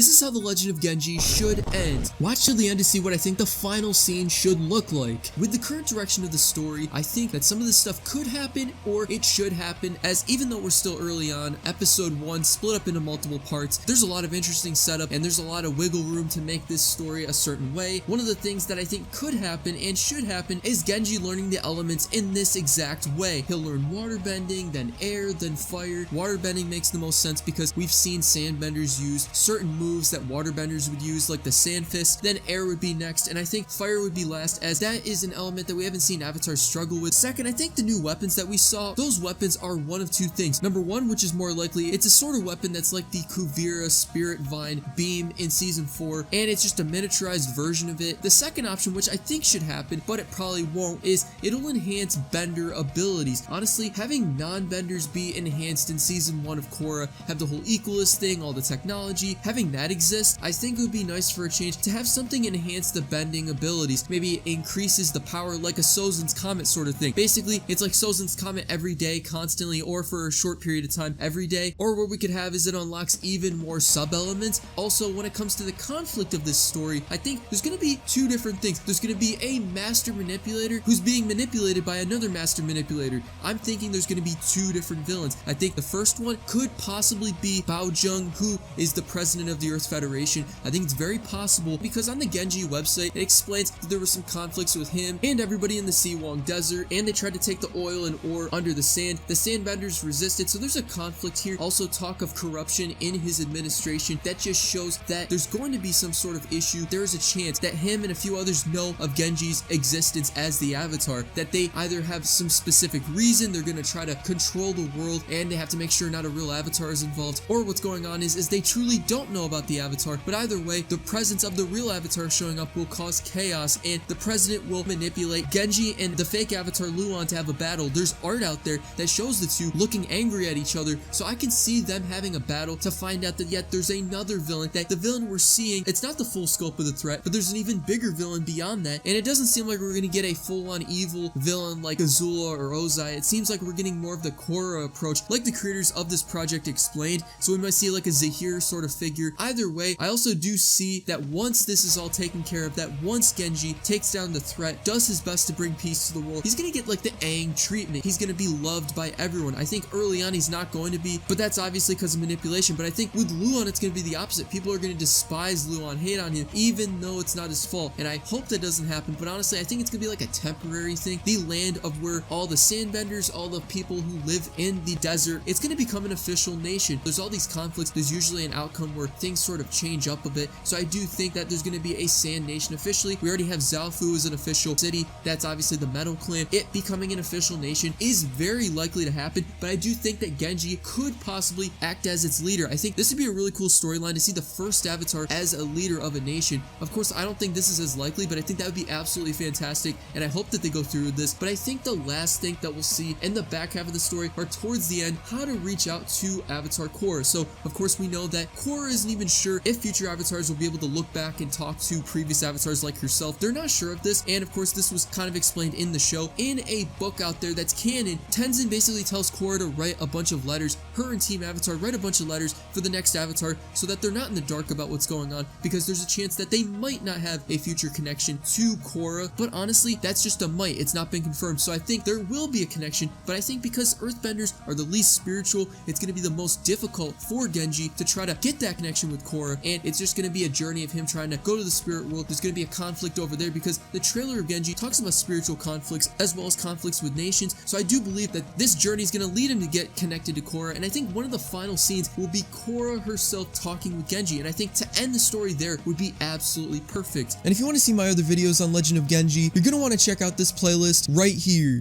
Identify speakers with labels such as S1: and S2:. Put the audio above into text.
S1: This is how the Legend of Genji should end. Watch till the end to see what I think the final scene should look like. With the current direction of the story, I think that some of this stuff could happen or it should happen, as even though we're still early on, episode 1 split up into multiple parts, there's a lot of interesting setup and there's a lot of wiggle room to make this story a certain way. One of the things that I think could happen and should happen is Genji learning the elements in this exact way. He'll learn water bending, then air, then fire. Water bending makes the most sense because we've seen sandbenders use certain moves that waterbenders would use, like the sand fist. Then air would be next, and I think fire would be last, as that is an element that we haven't seen avatars struggle with. Second, I think the new weapons that we saw, those weapons are one of two things. Number one, which is more likely, it's a sort of weapon that's like the Kuvira Spirit Vine beam in season 4, and it's just a miniaturized version of it. The second option, which I think should happen, but it probably won't, is it'll enhance bender abilities. Honestly, having non-benders be enhanced in season 1 of Korra, have the whole equalist thing, all the technology, having that exist, I think it would be nice for a change to have something enhance the bending abilities. Maybe it increases the power like a Sozin's Comet sort of thing. Basically, it's like Sozin's Comet every day, constantly, or for a short period of time every day. Or what we could have is it unlocks even more sub-elements. Also, when it comes to the conflict of this story, I think there's going to be two different things. There's going to be a master manipulator who's being manipulated by another master manipulator. I'm thinking there's going to be two different villains. I think the first one could possibly be Bao Jung, who is the president of the Earth Federation. I think it's very possible because on the Genji website, it explains that there were some conflicts with him and everybody in the Siwang Desert, and they tried to take the oil and ore under the sand. The sandbenders resisted, so there's a conflict here. Also, talk of corruption in his administration. That just shows that there's going to be some sort of issue. There is a chance that him and a few others know of Genji's existence as the Avatar, that they either have some specific reason they're going to try to control the world and they have to make sure not a real Avatar is involved, or what's going on is they truly don't know about the Avatar. But either way, the presence of the real Avatar showing up will cause chaos, and the president will manipulate Genji and the fake Avatar Luan to have a battle. There's art out there that shows the two looking angry at each other, so I can see them having a battle to find out that yet there's another villain, that the villain we're seeing, it's not the full scope of the threat, but there's an even bigger villain beyond that, and it doesn't seem like we're going to get a full-on evil villain like Azula or Ozai. It seems like we're getting more of the Korra approach, like the creators of this project explained, so we might see like a Zahir sort of figure. Either way, I also do see that once this is all taken care of, that once Genji takes down the threat, does his best to bring peace to the world, he's gonna get like the Aang treatment. He's gonna be loved by everyone. I think early on he's not going to be, but that's obviously because of manipulation. But I think with Luan it's gonna be the opposite. People are gonna despise Luan, hate on him, even though it's not his fault. And I hope that doesn't happen, but honestly I think it's gonna be like a temporary thing. The land of where all the sandbenders, all the people who live in the desert, it's gonna become an official nation. There's all these conflicts, there's usually an outcome where things sort of change up a bit, so I do think that there's going to be a sand nation officially. We already have Zaofu as an official city. That's obviously the Metal Clan. It becoming an official nation is very likely to happen, but I do think that Genji could possibly act as its leader. I think this would be a really cool storyline to see the first Avatar as a leader of a nation. Of course, I don't think this is as likely, but I think that would be absolutely fantastic, and I hope that they go through with this. But I think the last thing that we'll see in the back half of the story, or towards the end, how to reach out to Avatar Korra. So, of course, we know that Korra isn't even sure if future avatars will be able to look back and talk to previous avatars like herself. They're not sure of this, and of course this was kind of explained in the show. In a book out there that's canon, Tenzin basically tells Korra to write a bunch of letters. Her and Team Avatar write a bunch of letters for the next avatar so that they're not in the dark about what's going on, because there's a chance that they might not have a future connection to Korra. But honestly, that's just a might. It's not been confirmed, so I think there will be a connection, but I think because Earthbenders are the least spiritual, it's going to be the most difficult for Genji to try to get that connection with Korra, and it's just going to be a journey of him trying to go to the spirit world. There's going to be a conflict over there because the trailer of Genji talks about spiritual conflicts as well as conflicts with nations, so I do believe that this journey is going to lead him to get connected to Korra, and I think one of the final scenes will be Korra herself talking with Genji, and I think to end the story there would be absolutely perfect. And if you want to see my other videos on Legend of Genji, you're going to want to check out this playlist right here.